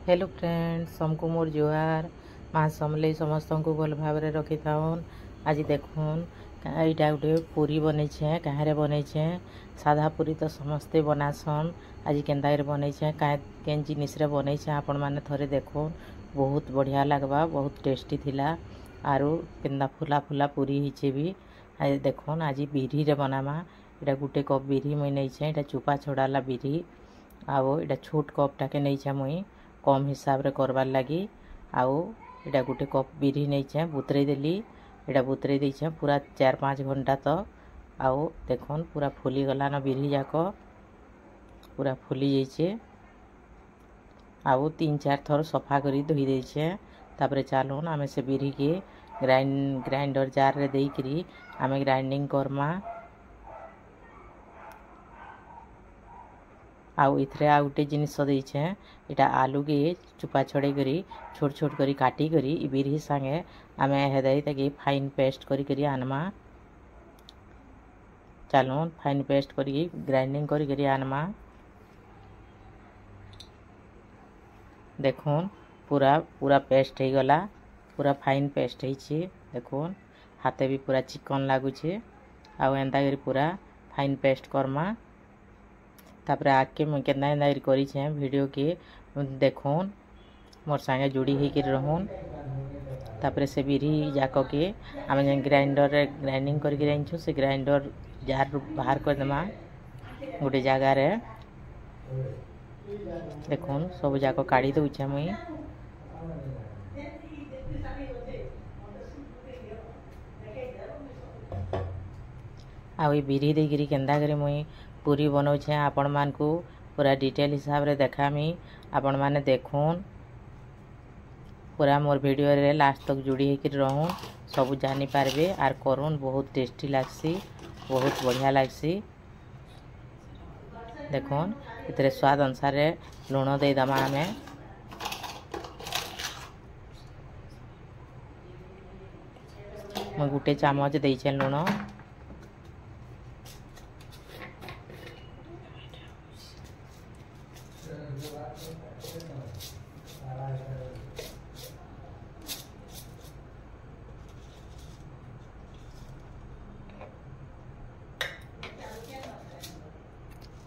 Hello friends, हमको मोर जुहार। माँ समले समस्त को भल भाव रखी थाउन। आज देखुन यहाँ गोटे पूरी बनईछे। कहाँ बनईछे? साधा पूरी तो समस्ते बनासन। आज केन्दा बनईछे, केन जिनिस बनईछे आपण मैंने थरे देखुन। बहुत बढ़िया लगवा, बहुत टेस्टी थिला। आरु केन्दा फुला फुला पूरी हिचे भी। आज देखुन आज बिरी रे बनामा। इटा गोटे कप बिरी मुई नहींछे। इटा चुपा छड़ाला बिरी। आओ इटा छोट कप टाके नहींछे मुई कम हिसाब रे करवार लगी। आओ इटा गोटे कप बिरी नहींछे, बुतरे देली। इटा बुतरे देछे पूरा 4-5 घंटा तो। आओ देखुन पूरा फुली गलान बिरी जाक, पूरा फुली जाइछे। आओ 3-4 थर सफा करी धोई देछे। तापरे चालून आमे से बिरी के ग्राइंडर जार रे देइकरी आमे ग्राइंडिंग करमा। आउ इथरे आ गोटे जिनिस देइछे। इटा आलू के चुपा छड़े करी छोट छोट करी काटी करी इ बिरी संगे आमे हेदाई ताकि फाइन पेस्ट करी करी आनमा। चालून फाइन पेस्ट करी ग्राइंडिंग करी करी आनमा। देखुन पूरा पूरा पेस्ट हो गला, पूरा फाइन पेस्ट होइछे। देखुन हाथे भी पूरा चिकन लागुछे। आउ एंता करी पूरा फाइन पेस्ट करमा। तापरे आके मुझे केन्दा एंदा करी वीडियो के देखुन, मोर संगे जुड़ी होकर रहून। तापरे से बिरी जाक के आम ग्राइंडर रे ग्राइंडिंग करके आनछु। से ग्राइंडर जार बाहर कर देमा गोटे जगार रे। देखुन सब जाक काढ़ी दउछे मुई। आ बिरी देकरी केन्दा करी मुई पूरी बनाऊे आपण मान को पूरा डिटेल हिसाब रे देखामी। आपण माने देखुन पूरा मोर वीडियो रे लास्ट तक जुड़ी होकर रहून, सब जानी पारबे आर करूँ। बहुत टेस्टी लागसी, बहुत बढ़िया लागसी। देखुन इतरे स्वाद अनुसार लुण दे दमा आमे। मैं गोटे चामच देइछे लुण।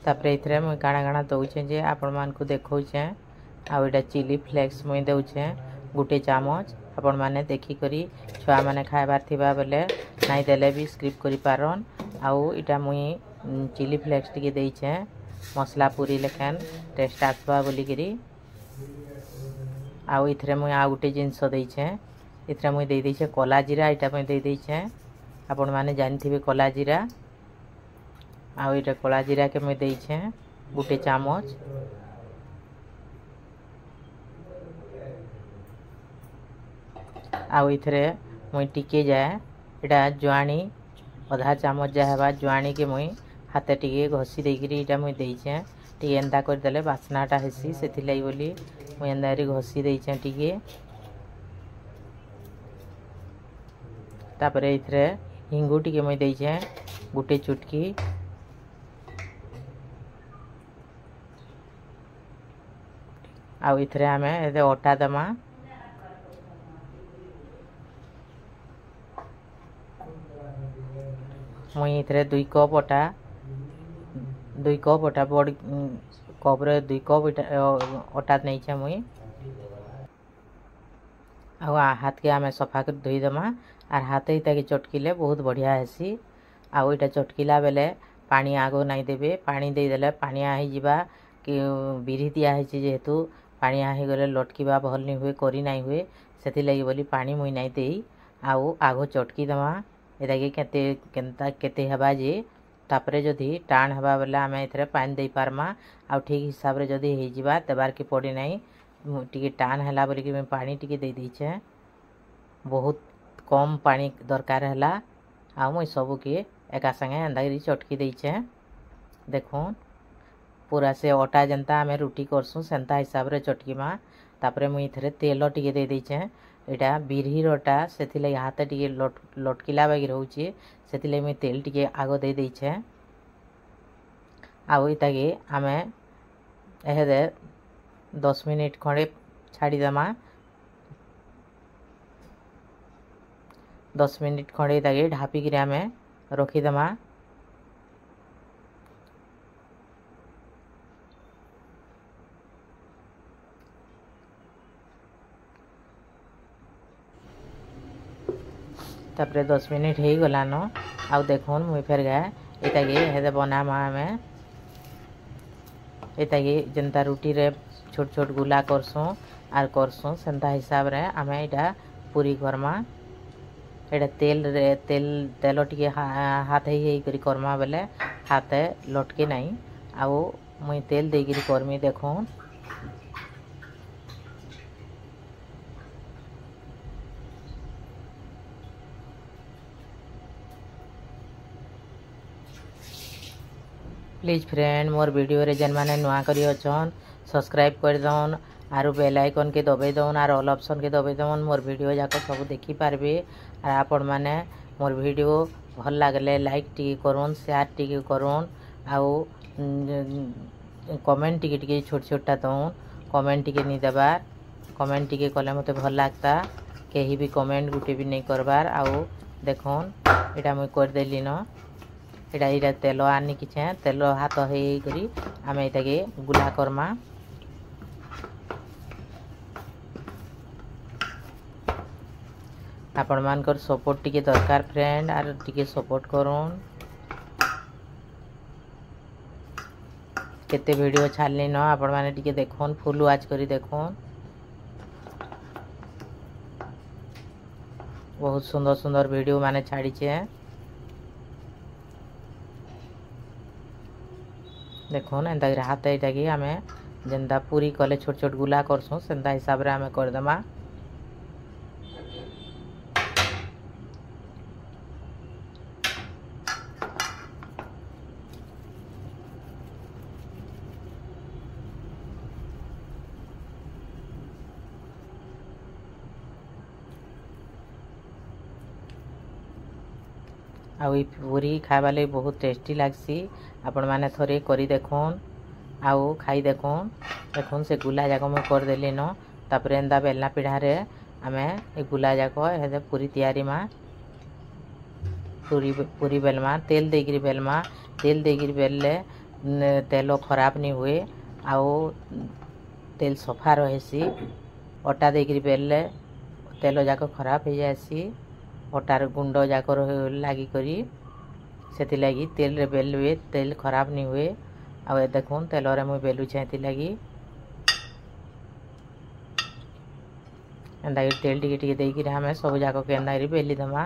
तापरे इथरे मुई काଣା काଣା दउछे जे आपण मान को देखौछे। आ एटा चिली फ्लेक्स मुई दउछे गोटे चामच। आपण माने देखि करी छुआ माने खाइबार थिबा बेले नाइ देले भी स्किप करि पारन। आउ इटा मुई चिली फ्लेक्स टिके देइछे मसला पूरी लेखन टेस्ट आसबा बोली करी। आउ इथरे मुई आ गोटे जिंस देइछे। इथरे मुई देइ देइछे कला जीरा। इटा मुई देइ देइछे, आपण माने जानिथिबे कला जीरा। आउ इटा कला जीरा के मुई देइछे गोटे चामच। आउ इथरे मुई टिके जाए इटा जुआनी आधा चामच जाहेबा जुआनी के मुई हाथे टिके घसी देकरी इटा मुई देइछे। टिके एंदा कर देले बासनाटा हेसी, सेथि लाई बोली मुई एंदा रे घसी देइछे टिके। तापरे इथरे हिंगु टिके मुई देइछे गोटे चुटकी। आउ इथरे आमे एदे अटा दमा। मुई इथरे 2 कप अटा बड़ कप रे 2 कप अटा नहींछे मुई। आउ हाथ के आमे सफा कर धोई दमा आर हाथ ही ताकि चटकीले बहुत बढ़िया हेसी। आउ इटा चटकीला बेले पानी आगो नाई देबे। पानी दे देले पानिया ही जिबा कि बिरी दिया हेछि जेहेतु पानिया ही गले लटकीबा भल नहीं हुए, करी नहीं हुए, सेथि लगी बोली पानी मुई नहीं देई। आउ आगो चटकी दमा एदा के केते हेबा जे। तापरे जदि टाण हेबा बेले आमे इथरे पानी देई पारमा। आउ ठीक हिसाब रे जदि हे जिबा देबार के पड़ी नहीं। टिके टाण हैला बोली कि मैं पानी टिके दे देइछे। बहुत कम पानी दरकार हैला। आउ मुई सब के एका संगे एंदा करी चटकी देइछे। देखुन पूरा से अटा जनता आमे रोटी करसु सेंता हिसाब रे चटकी मा। तापरे मुई इथरे तेल टिके दे देइछे। इटा बिरही अटा सेथि लई हाथ टिके लटकिला बागी रहउछे, सेथि लई मुई तेल टिके आगो दे देइछे। आउ इता के आमे एहे दे 10 मिनिट खंडे छाड़ीदेमा 10 मिनिट खंडे ताके ढापिक आम रखीदेमा। तापर 10 मिनिट हो गलान आउ देखुन मुई फेर गए इताके हेदे बनामा आम इताके जेनता रुटी रे छोट छोट गुला करसुँ आर करसुँ सेंता हिसाब रे आम इटा पूरी करमा। एटा तेल टिके हाथ ही करमा बेले हाथ लटके नहीं आउ मुई तेल देकर करमी। देखुन प्लीज फ्रेंड मोर वीडियो रे जेन माने नुआ करी अछन सब्सक्राइब कर दौन आरु बेल आइकन के दबाई दौन आर ऑल ऑप्शन के दबाई दौन मोर वीडियो जाक सब देखी पारबे। आर आपण माने मोर वीडियो भल लागले लाइक टिके करूँ शेयर टिके करूँ आउ कमेंट टिके छोट छोटा दौन कमेंट टिके नहीं देबार कमेंट टिके कले मते भल लागता कहीं भी कमेंट गुटे भी नहीं करबार। आउ देखुन एटा मुई कर देली न एटा तेल आनी किछे तेल हाथ होई आम इताके गुला करमा। आपण मानकर सपोर्ट टिके दरकार फ्रेंड आर टिके सपोर्ट करूँ। केते वीडियो छाड़ली न आपण माने टिके देखुन फुल वाच करी देखुन बहुत सुंदर सुंदर वीडियो माने छाड़ी छे। देखुन एंता हाथ यहाँ कि आम जेनता पूरी कले छोट छोट गुला करसुँ सेंता हिसाब रे आम करदेमा। आउ पूरी खावा लगे बहुत टेस्टी लागसी आपण माने थोड़े करी देखुन आउ खाई देखुन। देखुन से गुला जाक मुझे करदेली न तापर एंदा बेलना पिढ़ारे आम ए गुला जाक हे पूरी तैयारी मा पूरी बेलमा तेल देकर बेलमा तेल देकर बेलले तेल खराब नहीं हुए आउ तेल सफा रहेसी। अटा देकर बेलले तेल जाक खराब हो जाएसी अटार गुंड जाक लगी करी से लगी तेल रे बेलवे तेल खराब नहीं हुए। आ देखुन तेल रे मुई बेलुछे लगी एंदा तेल टिके टिके देकर हमें सब जाक के एंदा बेली देमा।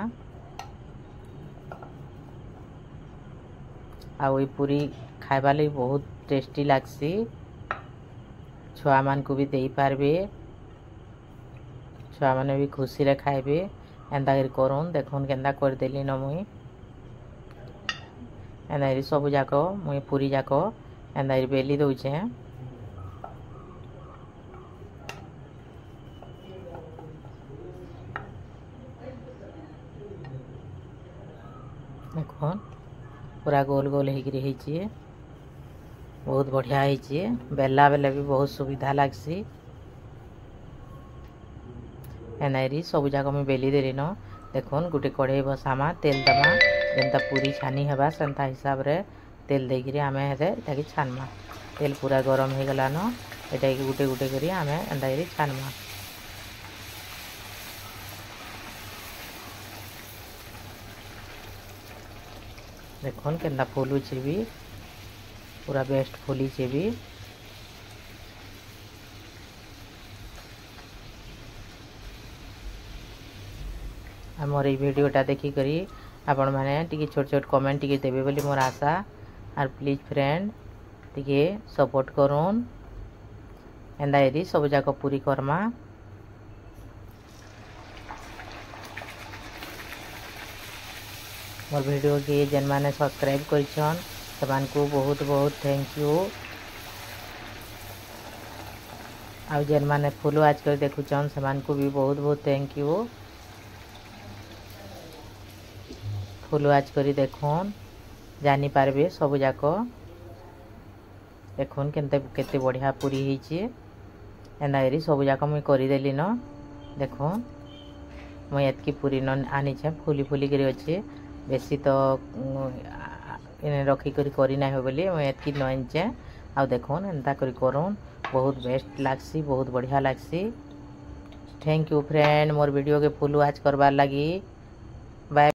आई पूरी खाइबा लगी बहुत टेस्टी लागसी छुआ मान को भी दे पारबे छुआ माने भी खुशी रे खाइबे एंदा करूँ। देखुन केंदा कर देली न मुई एंदा सब जाक मुई पूरी जाक एंदा बेली दउछे। देखुन पूरा गोल गोल होइछि बहुत बढ़िया होइछि बेला बेले भी बहुत सुविधा लागसी। एनाइरी सब जाक मुई बेली देली न देखुन गुटे कढ़ई बसामा तेल दमा जेनता पूरी छानी हेबा सेंता हिसाब रे तेल देकरी आम हेदे छानमा। तेल पूरा गरम हो गला न एटा गुटे गुटे करी आम एंदा छानमा। देखुन केंदा फुलुचे भी पूरा बेस्ट फुलीचे भी। मोर ये वीडियोटा देखिकरी आपण मैंने टी छोट छोट कमेंट टी देवे बोली मोर आशा आर प्लीज फ्रेंड टी सपोर्ट करूँ एंदा यदि सब जाक पूरी करमा। मोर वीडियो के जेन माने सब्सक्राइब करिछन समान को बहुत बहुत थैंक यू। आ जेन माने फुल आज कर देखुछन समान को भी बहुत बहुत थैंक यू। फुल आज करी देखुन जानी पारबे सब जाक देखुन केते बढ़िया पूरी होइछे एंता करी सब जाक मुई करदेली न देखो मुई एतकी पूरी न आनीचे फुली फुली करी अच्छे बेसी तो रखिक करना हो बोली मुई एतकी न आनीचे आ देखुन एंता करी करूँ बहुत बेस्ट लागसी बहुत बढ़िया लागसी। थैंक यू फ्रेंड मोर वीडियो के फुल वॉच करवार लगी। बाय।